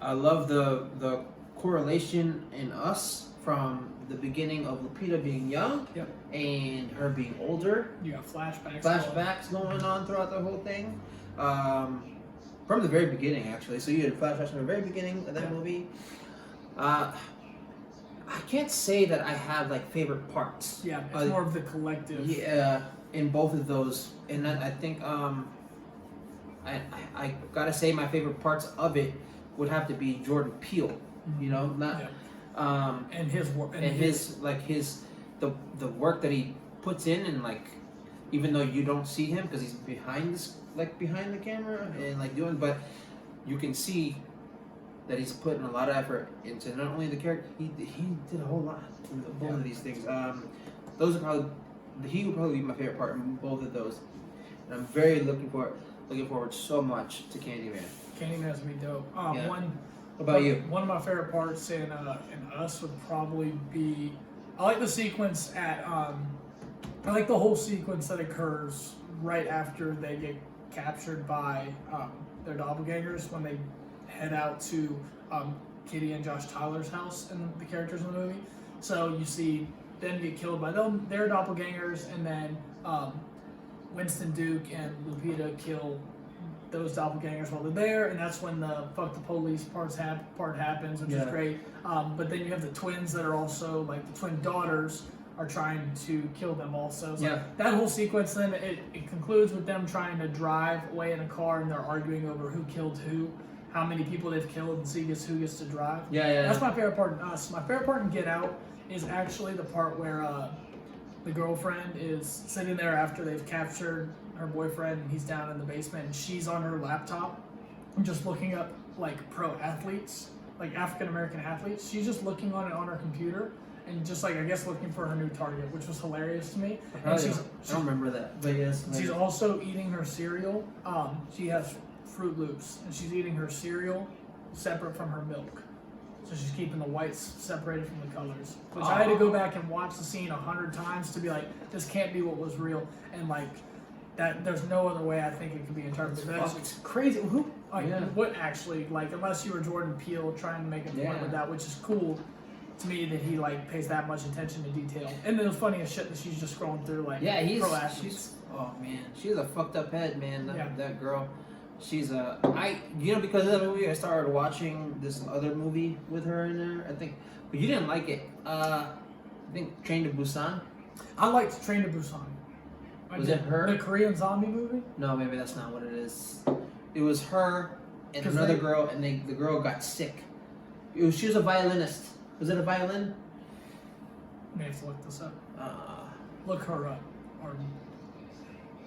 I love the correlation in Us from the beginning of Lupita being young and her being older. You got flashbacks. Going on throughout the whole thing. From the very beginning, actually. So you had flashbacks from the very beginning of that movie. I can't say that I have like favorite parts. Yeah, it's more of the collective. Yeah, in both of those, and then I think I gotta say my favorite parts of it would have to be Jordan Peele. You know, not and his work and his like his the work that he puts in, and like even though you don't see him because he's behind the camera and like doing, but you can see that he's putting a lot of effort into not only the character, he did a whole lot in both of these things. Those are probably he would probably be my favorite part in both of those, and I'm very looking forward so much to Candyman. Candyman's gonna be dope. Yeah. What about you? One of my favorite parts in Us would probably be, I like the sequence I like the whole sequence that occurs right after they get captured by their doppelgangers when they head out to Kitty and Josh Tyler's house and the characters in the movie. So you see them get killed by their doppelgangers, and then Winston Duke and Lupita kill those doppelgangers while they're there, and that's when the fuck the police part happens, which is great. But then you have the twins that are also like the twin daughters are trying to kill them also. So that whole sequence then it concludes with them trying to drive away in a car, and they're arguing over who killed who, how many people they've killed, and see who gets to drive. That's my favorite part in Us. My favorite part in Get Out is actually the part where the girlfriend is sitting there after they've captured her boyfriend, and he's down in the basement, and she's on her laptop just looking up like pro athletes, like African American athletes. She's just looking on it on her computer, and just like I guess looking for her new target, which was hilarious to me. I don't remember that, but yes. She's also eating her cereal. She has Fruit Loops, and she's eating her cereal separate from her milk. So she's keeping the whites separated from the colors. Which I had to go back and watch the scene 100 times to be like, this can't be what was real. And like, that there's no other way I think it could be interpreted. It's crazy. What actually, like, unless you were Jordan Peele trying to make a point with that, which is cool to me that he like pays that much attention to detail. And then it was funny as shit that she's just scrolling through like pro athletes. Oh man, she's a fucked up head, man. That girl. She's because of that movie I started watching this other movie with her in there, I think, but you didn't like it. I think Train to Busan. I liked Train to Busan. Was it her? The Korean zombie movie? No, maybe that's not what it is. It was her and another girl, and the girl got sick. She was a violinist. Was it a violin? I may have to look this up. Look her up, or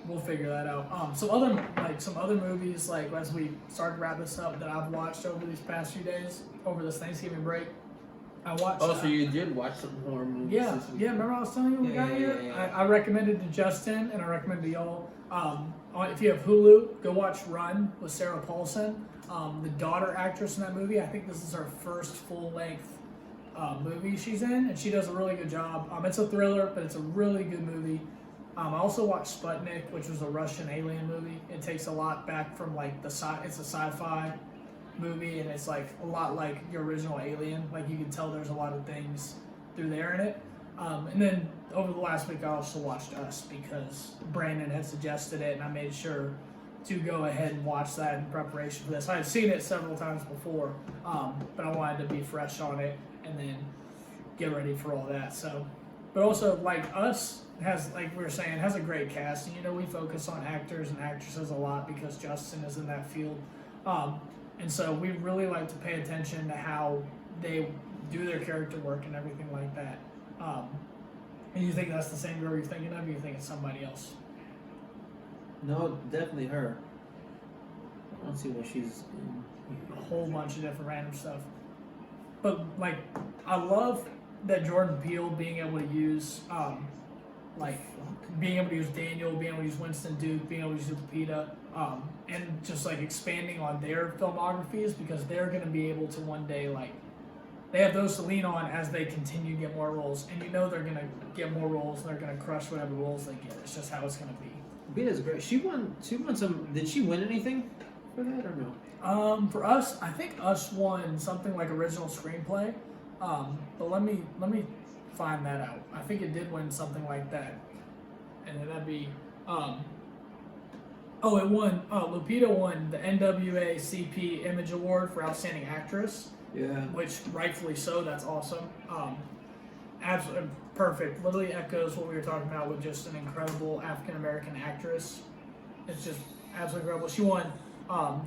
we'll figure that out. Some other movies, like as we start to wrap this up, that I've watched over these past few days, over this Thanksgiving break. I watched. Oh, so you did watch some horror movies? Yeah. Remember I was telling you when we got here? Yeah. I recommended to Justin, and I recommend to y'all. If you have Hulu, go watch Run with Sarah Paulson, the daughter actress in that movie. I think this is her first full-length movie she's in, and she does a really good job. It's a thriller, but it's a really good movie. I also watched Sputnik, which was a Russian alien movie. It takes a lot back from like it's a sci-fi movie, and it's like a lot like the original Alien. Like you can tell there's a lot of things through there in it. And then over the last week I also watched Us because Brandon had suggested it, and I made sure to go ahead and watch that in preparation for this. I had seen it several times before, but I wanted to be fresh on it and then get ready for all that. So, but also like Us has, like we were saying, has a great cast, and we focus on actors and actresses a lot because Justin is in that field. And so we really like to pay attention to how they do their character work and everything like that. And you think that's the same girl you're thinking of, or you think it's somebody else? No, definitely her. I don't see what she's in. A whole bunch of different random stuff. But, like, I love that Jordan Peele being able to use, being able to use Daniel, being able to use Winston Duke, being able to use Lupita, and just like expanding on their filmographies, because they're going to be able to one day they have those to lean on as they continue to get more roles, and they're going to get more roles and they're going to crush whatever roles they get. It's just how it's going to be. Lupita's great. She won some. Did she win anything for that or no? For Us, I think Us won something like original screenplay. But let me find that out. I think it did win something like that. And then that'd be it won Lupita won the NAACP Image Award for Outstanding Actress. Yeah. Which rightfully so, that's awesome. Absolutely perfect. Literally echoes what we were talking about with just an incredible African American actress. It's just absolutely incredible. She won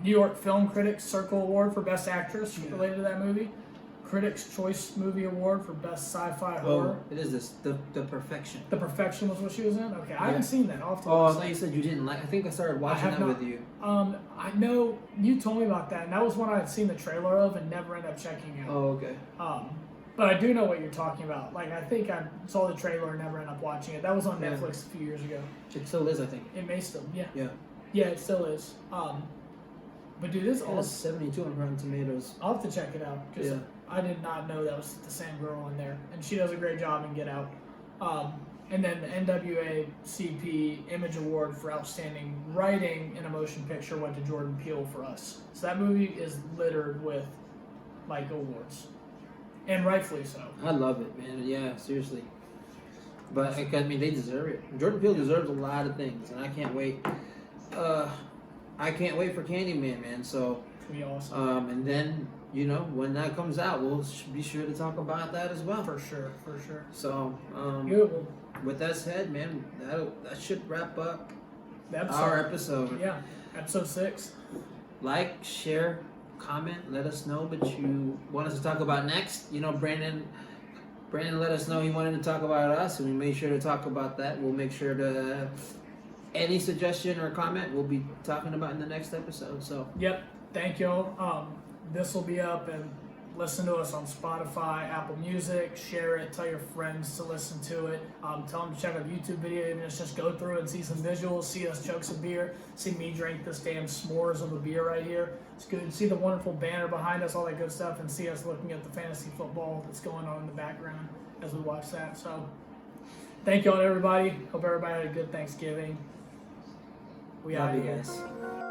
New York Film Critics Circle Award for Best Actress related to that movie. Critics' Choice Movie Award for Best Sci-Fi Horror. It is this the Perfection. The Perfection was what she was in. Okay, I haven't seen that. I'll have to Oh, I watch thought that. you said you didn't like. I think I started watching that with you. I know you told me about that, and that was one I had seen the trailer of and never ended up checking out. Oh, okay. But I do know what you're talking about. Like, I think I saw the trailer and never ended up watching it. That was on Netflix a few years ago. It still is, I think. It may still, yeah. Yeah. Yeah, it still is. But dude, this all 72 on Rotten Tomatoes. I'll have to check it out because I did not know that was the same girl in there, and she does a great job in Get Out. And then the NWACP Image Award for Outstanding Writing in a Motion Picture went to Jordan Peele for Us. So that movie is littered with like awards, and rightfully so. I love it, man. Yeah, seriously. But I mean, they deserve it. Jordan Peele deserves a lot of things, and I can't wait. I can't wait for Candyman, man. So. It's gonna be awesome. And then when that comes out, we'll be sure to talk about that as well. For sure. So. Good. With that said, man, that should wrap up Our episode. Yeah, episode 6. Like, share, comment, let us know what you want us to talk about next. Brandon let us know he wanted to talk about us, and we made sure to talk about that. We'll make sure to any suggestion or comment we'll be talking about in the next episode. So Yep. Thank y'all. This will be up, and listen to us on Spotify, Apple Music. Share it. Tell your friends to listen to it. Tell them to check out the YouTube video. Even if it's just go through and see some visuals, see us chug some beer, see me drink this damn s'mores of a beer right here. It's good. See the wonderful banner behind us, all that good stuff, and see us looking at the fantasy football that's going on in the background as we watch that. So thank y'all, everybody. Hope everybody had a good Thanksgiving. We out love you here. guys.